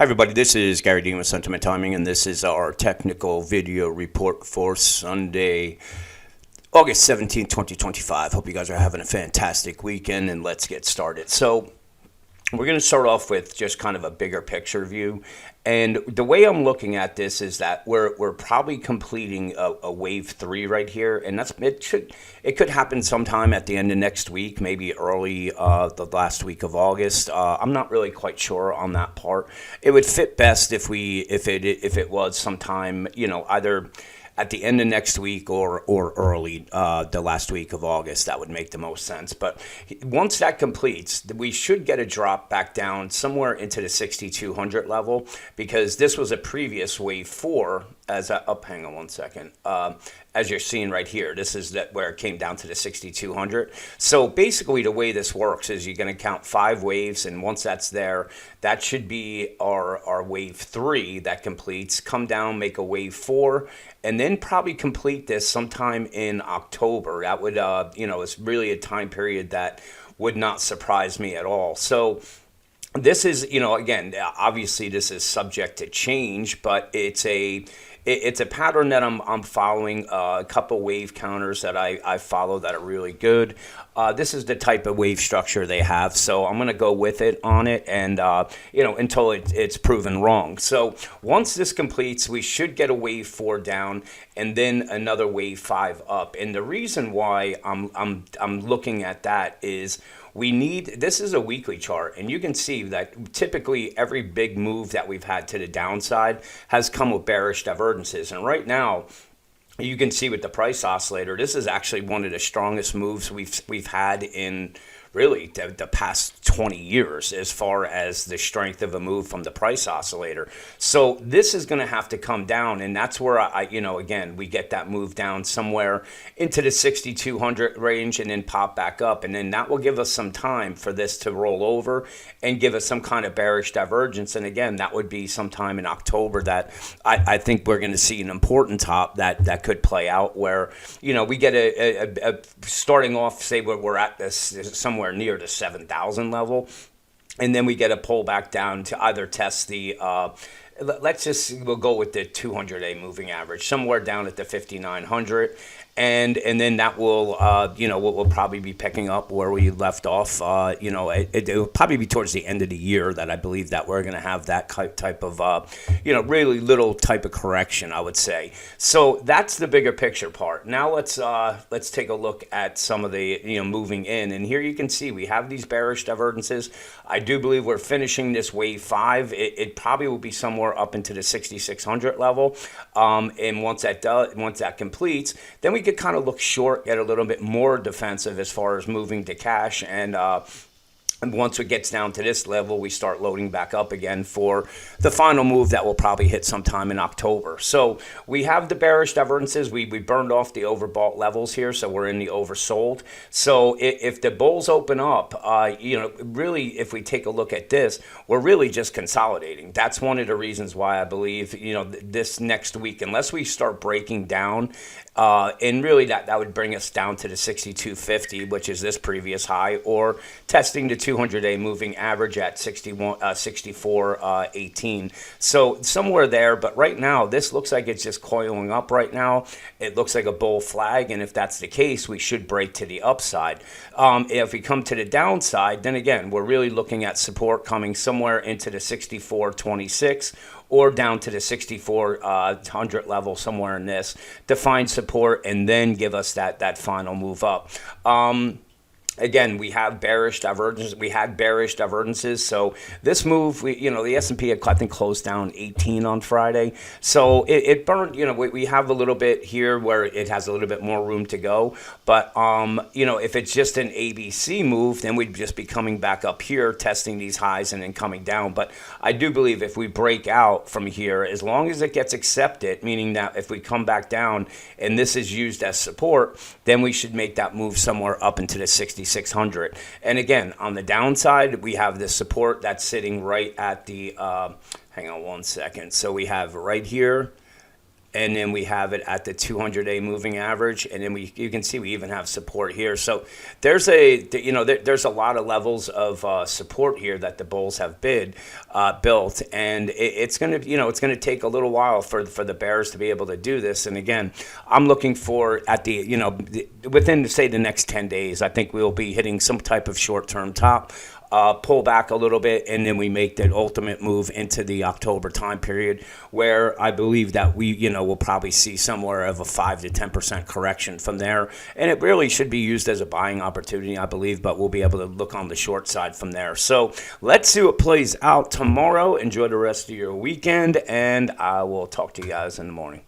Hi, everybody. This is Gary Dean with Sentiment Timing, and this is our technical video report for Sunday, August 17th, 2025. Hope you guys are having a fantastic weekend, and let's get started. So, we're going to start off with just kind of a bigger picture view. And the way I'm looking at this is that we're probably completing a wave 3 right here, and it could happen sometime at the end of next week, maybe early the last week of August. I'm not really quite sure on that part. It would fit best if it was sometime, either at the end of next week or early the last week of August. That would make the most sense. But once that completes, we should get a drop back down somewhere into the 6,200 level, because this was a previous wave 4 hang on one second. As you're seeing right here, this is where it came down to the 6,200. So basically the way this works is you're going to count 5 waves, and once that's there, that should be our wave 3 that completes, come down, make a wave 4, and then probably complete this sometime in October. That would, it's really a time period that would not surprise me at all. So this is, again, obviously this is subject to change, but it's a pattern that I'm following. A couple wave counters that I follow that are really good. This is the type of wave structure they have, so I'm going to go with it on it, and until it's proven wrong. So once this completes, we should get a wave 4 down, and then another wave 5 up. And the reason why I'm looking at that is this is a weekly chart, and you can see that typically every big move that we've had to the downside has come with bearish divergences. And right now, you can see with the price oscillator, this is actually one of the strongest moves we've had in really the past 20 years as far as the strength of a move from the price oscillator. So this is going to have to come down, and that's where again, we get that move down somewhere into the 6,200 range and then pop back up, and then that will give us some time for this to roll over and give us some kind of bearish divergence. And again, that would be sometime in October that I think we're going to see an important top that could play out, where we get a starting off, say we're at this somewhere near the 7,000 level, and then we get a pullback down to either test the we'll go with the 200-day moving average somewhere down at the 5,900, and then that will we'll probably be picking up where we left off. It will probably be towards the end of the year that I believe that we're going to have that type of really little type of correction, I would say. So that's the bigger picture part. Now let's take a look at some of the moving in, and here you can see we have these bearish divergences. I do believe we're finishing this wave 5. It probably will be somewhere up into the 6,600 level, and once that completes, then we could kind of look short, get a little bit more defensive as far as moving to cash, and once it gets down to this level, we start loading back up again for the final move that will probably hit sometime in October. So we have the bearish divergences. We burned off the overbought levels here, so we're in the oversold. So if the bulls open up, really, if we take a look at this, we're really just consolidating. That's one of the reasons why I believe, this next week, unless we start breaking down, and really that would bring us down to the 6,250, which is this previous high, or testing the 200-day moving average at 64.18. So somewhere there, but right now this looks like it's just coiling up right now. It looks like a bull flag, and if that's the case, we should break to the upside. If we come to the downside, then again, we're really looking at support coming somewhere into the 64.26 or down to the 6,400 level, somewhere in this, to find support and then give us that final move up. Again, we have bearish divergences. We had bearish divergences. So this move, the S&P had, I think, closed down 18 on Friday. So it burned. We have a little bit here where it has a little bit more room to go. But if it's just an ABC move, then we'd just be coming back up here, testing these highs and then coming down. But I do believe if we break out from here, as long as it gets accepted, meaning that if we come back down and this is used as support, then we should make that move somewhere up into the 6,600. And again, on the downside, we have this support that's sitting right at the, hang on one second. So we have right here, and then we have it at the 200-day moving average, and then you can see we even have support here. So there's there's a lot of levels of support here that the bulls have built, and it's gonna take a little while for the bears to be able to do this. And again, I'm looking for within say the next 10 days, I think we'll be hitting some type of short-term top. Pull back a little bit, and then we make that ultimate move into the October time period, where I believe that we'll probably see somewhere of a 5 to 10% correction from there, and it really should be used as a buying opportunity, I believe, but we'll be able to look on the short side from there. So let's see what plays out tomorrow. Enjoy the rest of your weekend, and I will talk to you guys in the morning.